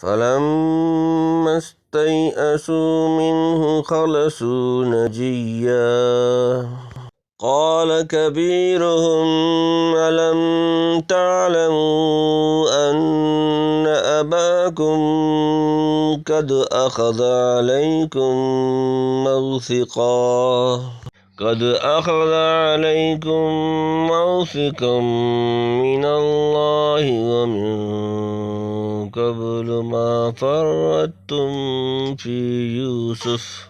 فلما استيئسوا منه خلصوا نجيا قال كبيرهم ألم تعلموا أن أباكم قد أخذ عليكم موثقا من الله ومن قبل ما فرطتم في يوسف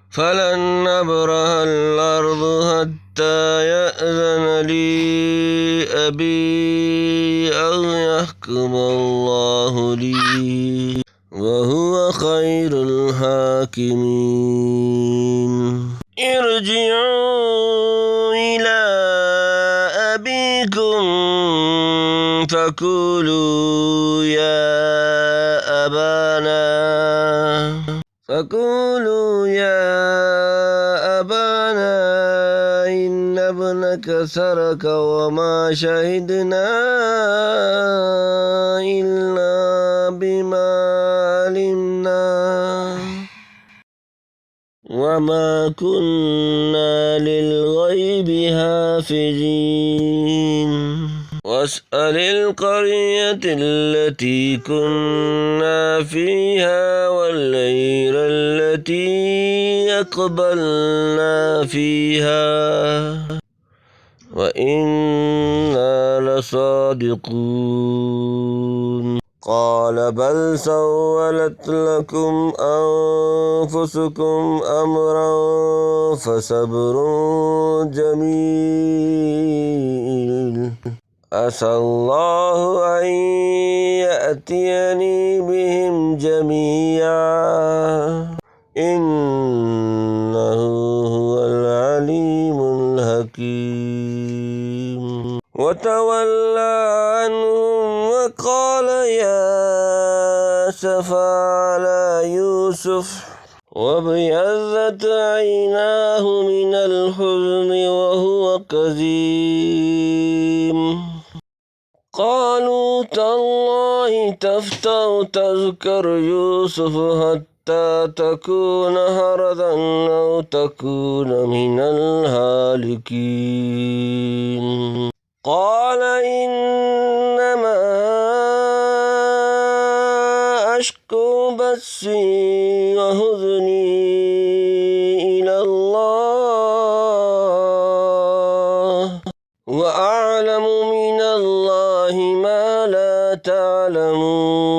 فلن نبرح الأرض حتى يأذن لي أبي أو يحكم الله لي وهو خير الحاكمين ارجعوا إلى أبيكم فقولوا يا أبانا إن ابنك سرق وما شهدنا إلا بما علمنا وما كنا للغيب حافظين واسأل القرية التي كنا فيها والليلة التي أقبلنا فيها وإنا لصادقون قال بل سولت لكم أنفسكم أمرا فصبر جميل عسى الله أن يأتيني بهم جميعا إنه هو العليم الحكيم وتولى عنهم وقال يا أسفا على يوسف وابيضت عيناه من الحزن وهو كظيم قالوا تالله تفتأ تذكر يوسف حتى تكون هردا أو تكون من الهالكين قال إنما أشكو بثي وحزني إلى الله وأعلم من الله ما لا تعلمون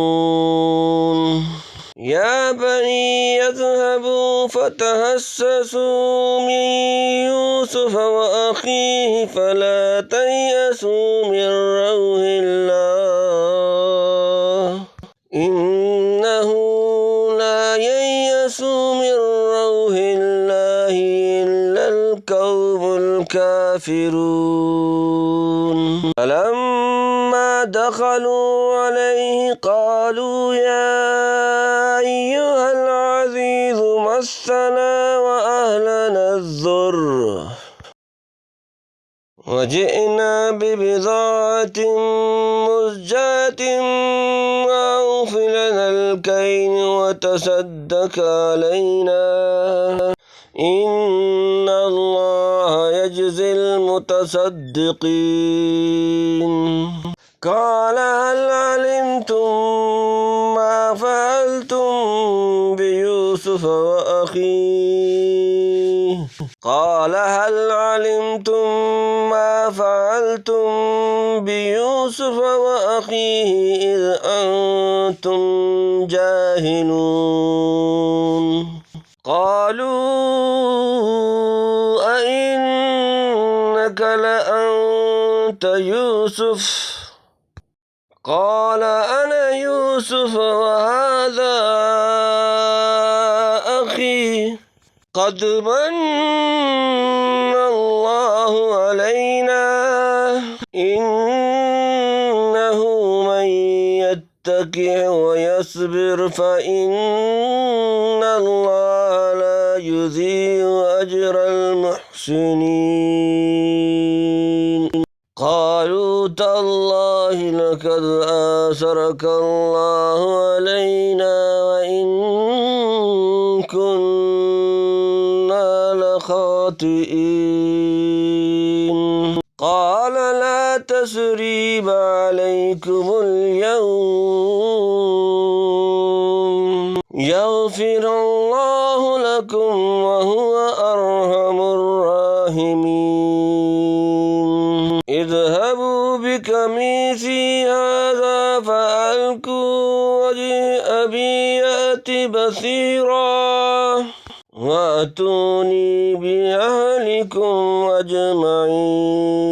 يا بني اذهبوا فتحسسوا من يوسف وأخيه فلا تيأسوا من روح الله إنه لا ييأس من روح الله إلا القوم الكافرون فلما دخلوا عليه قالوا يا أيها العزيز مسنا وأهلنا الضر وجئنا ببضاعة مزجاة وأوف لنا الكيل وتصدق علينا إن الله يجزي المتصدقين قال هل علمتم ما فعلتم بيوسف وأخيه قال هل علمتم ما فعلتم بيوسف وأخيه إذ أنتم جاهلون قالوا أئنك لأنت يوسف قال أنا يوسف وهذا أخي قد من الله علينا إنه من يتقي ويصبر فإن الله لا يضيع أجر المحسنين قالوا تالله لقد آثرك الله علينا خاطئين قال لا تثريب عليكم اليوم يغفر الله لكم وهو أرحم الراحمين اذهبوا بقميصي هذا فألقوا وجه أبي يأت بصيرا وأتوني بأهلكم أجمعين